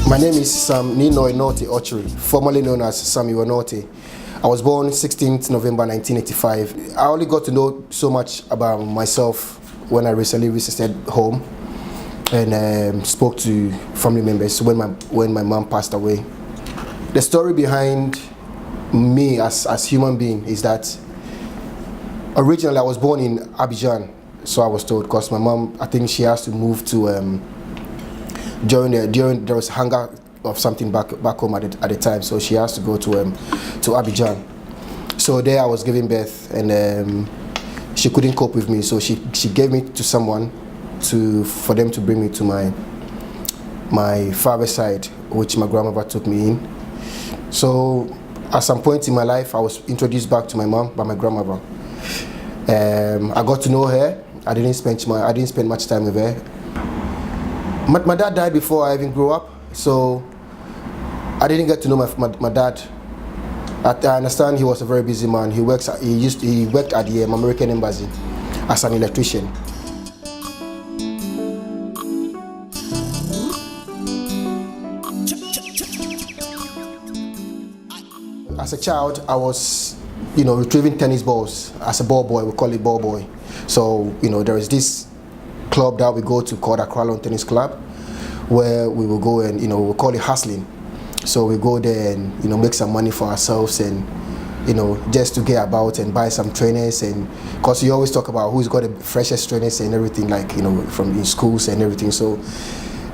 My name is Nortey Okyere, formerly known as Samuel Nortey. I was born 16th November 1985. I only got to know so much about myself when I recently visited home and spoke to family members when my mom passed away. The story behind me as human being is that originally I was born in Abidjan, so I was told, because my mom, I think she has to move to during there was hunger of something back home at the time, so she has to go to Abidjan. So there I was giving birth, and she couldn't cope with me, so she gave me to someone for them to bring me to my father's side, which my grandmother took me in. So at some point in my life, I was introduced back to my mom by my grandmother. I got to know her. I didn't spend much time with her. My dad died before I even grew up, so I didn't get to know my dad. I understand he was a very busy man. He worked at the American embassy as an electrician. As a child, I was, retrieving tennis balls as a ball boy. We call it ball boy. So, there is this club that we go to called Accra Tennis Club, where we will go and, we call it hustling. So we go there and, make some money for ourselves and, just to get about and buy some trainers, and because you always talk about who's got the freshest trainers and everything, like, from in schools and everything. So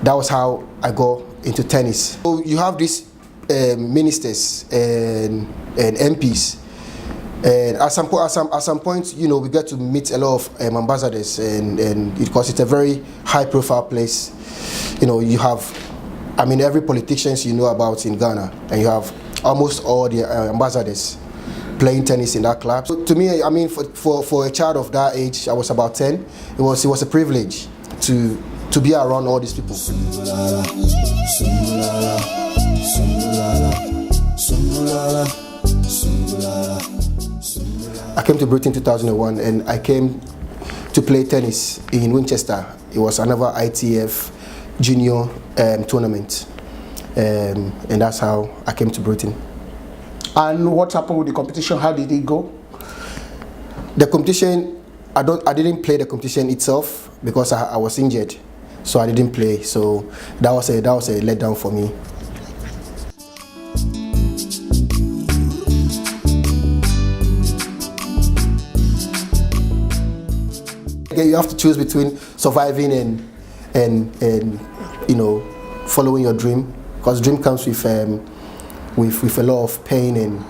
that was how I got into tennis. So you have these ministers and MPs. And at some point, we get to meet a lot of ambassadors, and because it's a very high-profile place. You have, every politician you know about in Ghana, and you have almost all the ambassadors playing tennis in that club. So to me, for a child of that age, I was about 10. It was a privilege to be around all these people. I came to Britain in 2001, and I came to play tennis in Winchester. It was another ITF junior tournament, and that's how I came to Britain. And what happened with the competition? How did it go? The competition, I didn't play the competition itself because I was injured, so I didn't play. So that was a letdown for me. You have to choose between surviving and following your dream, because dream comes with a lot of pain and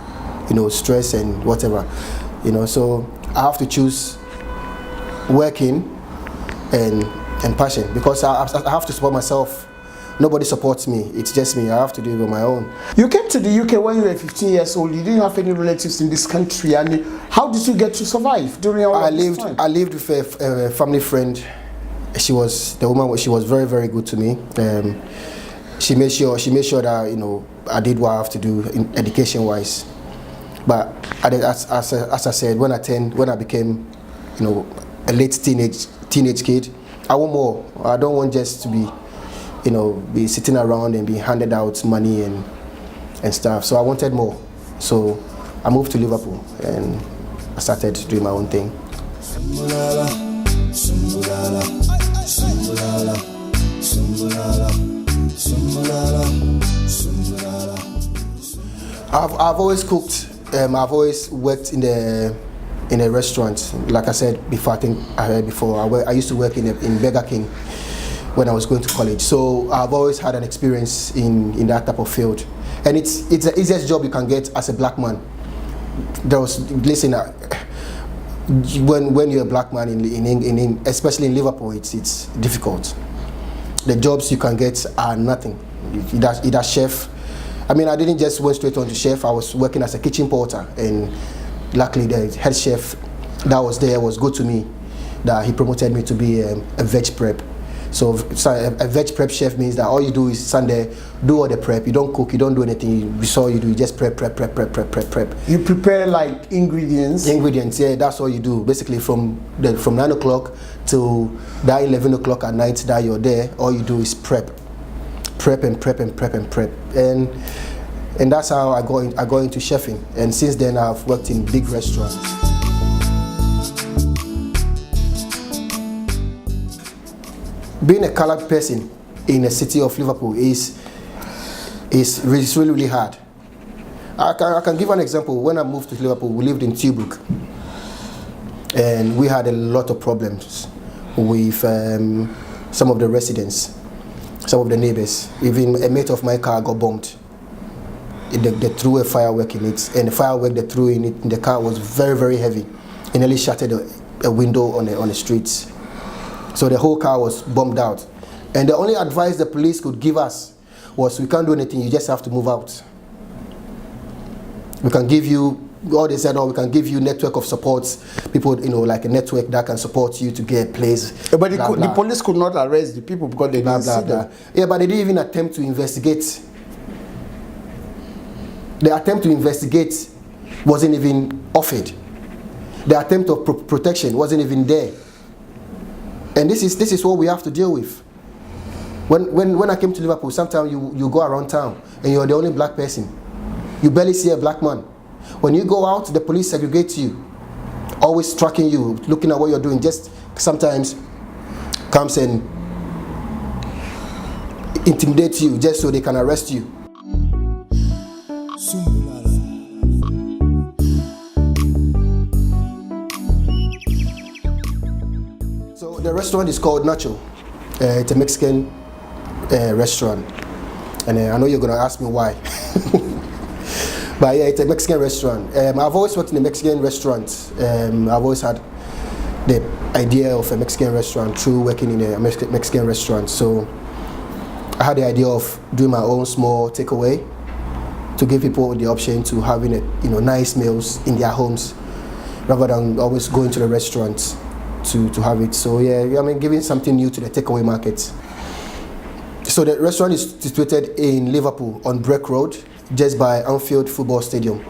stress and whatever, So I have to choose working and passion, because I have to support myself. Nobody supports me. It's just me. I have to do it on my own. You came to the UK when you were 15 years old. You didn't have any relatives in this country. And how did you get to survive during all this time? I lived with a family friend. She was very, very good to me. She made sure that I did what I have to do in education-wise. But as I said, when I became a late teenage kid, I want more. I don't want just to be sitting around and be handed out money and stuff. So I wanted more. So I moved to Liverpool and I started doing my own thing. I've always cooked. I've always worked in a restaurant. Like I said before, I think I heard before, I used to work in Burger King when I was going to college. So I've always had an experience in that type of field. And it's the easiest job you can get as a black man. When you're a black man in especially in Liverpool, it's difficult. The jobs you can get are nothing. Either chef. I didn't just went straight on to chef. I was working as a kitchen porter, and luckily the head chef that was there was good to me, that he promoted me to be a veg prep. So a veg prep chef means that all you do is Sunday, do all the prep. You don't cook, you don't do anything. We saw you do, you just prep. You prepare like ingredients? Ingredients, yeah, that's all you do. Basically from 9 o'clock till that 11 o'clock at night that you're there, all you do is prep prep, and that's how I got into chefing. And since then, I've worked in big restaurants. Being a colored person in the city of Liverpool is really, really hard. I can give an example. When I moved to Liverpool, we lived in Tilbrook, and we had a lot of problems with some of the residents, some of the neighbors. Even a mate of my car got bombed. They threw a firework in it, and the firework they threw in the car was very, very heavy. It nearly shattered a window on the streets. So the whole car was bombed out. And the only advice the police could give us was, we can't do anything, you just have to move out. We can give you, they said, we can give you network of supports, people, like a network that can support you to get a place. But the police could not arrest the people because they didn't see them. Yeah, but they didn't even attempt to investigate. The attempt to investigate wasn't even offered. The attempt of protection wasn't even there. And this is what we have to deal with. When I came to Liverpool, sometimes you go around town and you're the only black person. You barely see a black man. When you go out, the police segregate you, always tracking you, looking at what you're doing. Just sometimes comes and intimidate you just so they can arrest you. So the restaurant is called Nacho. It's a Mexican restaurant, and I know you're gonna ask me why. But yeah, it's a Mexican restaurant. I've always worked in a Mexican restaurant. I've always had the idea of a Mexican restaurant through working in a Mexican restaurant. So I had the idea of doing my own small takeaway to give people the option to having nice meals in their homes rather than always going to the restaurant to have it. So yeah, giving something new to the takeaway market. So the restaurant is situated in Liverpool on Breck Road, just by Anfield Football Stadium.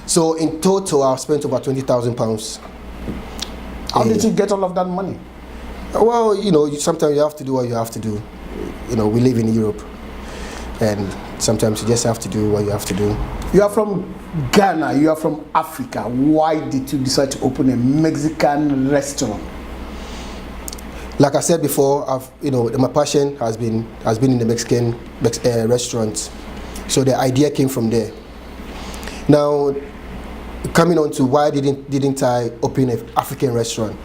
So in total, I've spent over £20,000. How did you get all of that money? Well, sometimes you have to do what you have to do. We live in Europe, and sometimes you just have to do what you have to do. You are from Ghana, you are from Africa. Why did you decide to open a Mexican restaurant? Like I said before, my passion has been in the Mexican restaurants. So the idea came from there. Now, coming on to why didn't I open an African restaurant?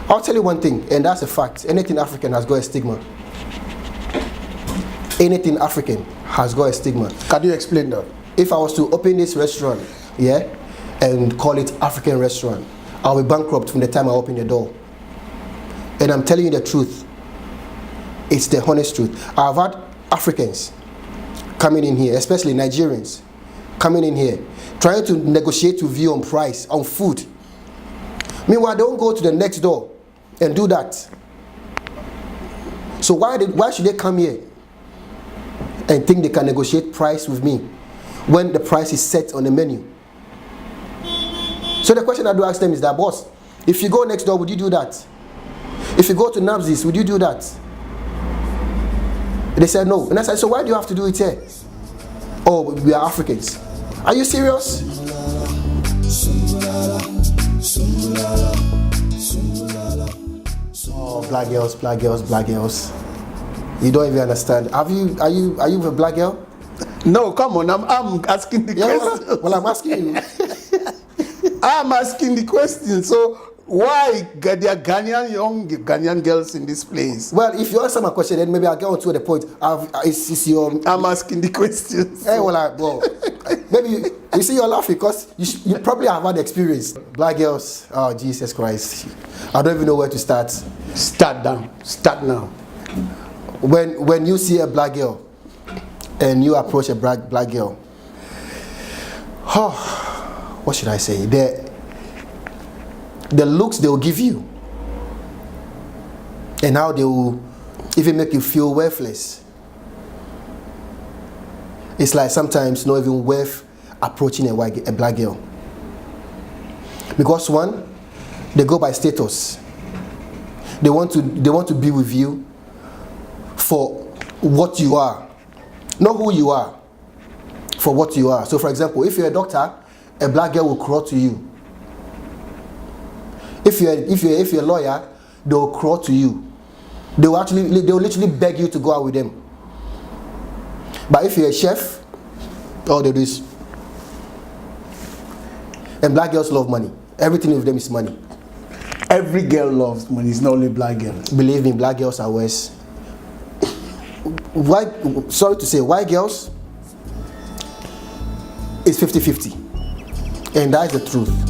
I'll tell you one thing, and that's a fact. Anything African has got a stigma. Anything African has got a stigma. Can you explain that? If I was to open this restaurant, and call it African restaurant, I'll be bankrupt from the time I open the door. And I'm telling you the truth. It's the honest truth. I've had Africans coming in here, especially Nigerians, coming in here, trying to negotiate with you on price, on food. Meanwhile, they don't go to the next door and do that. So why should they come here and think they can negotiate price with me when the price is set on the menu? So the question I do ask them is that, boss, if you go next door, would you do that? If you go to Nabzi's, would you do that? They said no. And I said, so why do you have to do it here? Oh, we are Africans. Are you serious? Oh, black girls, black girls, black girls. You don't even understand. Are you with a black girl? No, come on. I'm asking the question. Well, I'm asking you. I'm asking the question. So why there are young Ghanaian girls in this place? Well, if you answer my question, then maybe I'll get on to the point. I'm asking the questions. Hey, maybe you see you're laughing because you probably have had experience. Black girls, oh Jesus Christ. I don't even know where to start. Start now. When you see a black girl and you approach a black girl, what should I say? The looks they will give you and how they will even make you feel worthless. It's like sometimes not even worth approaching a black girl. Because one, they go by status. They want to be with you for what you are, Know who you are for what you are. So for example, if you're a doctor, a black girl will crawl to you. If you're a lawyer, they will crawl to you. They will literally beg you to go out with them. But if you're a chef, all they do is, and black girls love money. Everything with them is money. Every girl loves money. It's not only black girls. Believe me, black girls are worse. Sorry to say, white girls is 50-50. And that is the truth.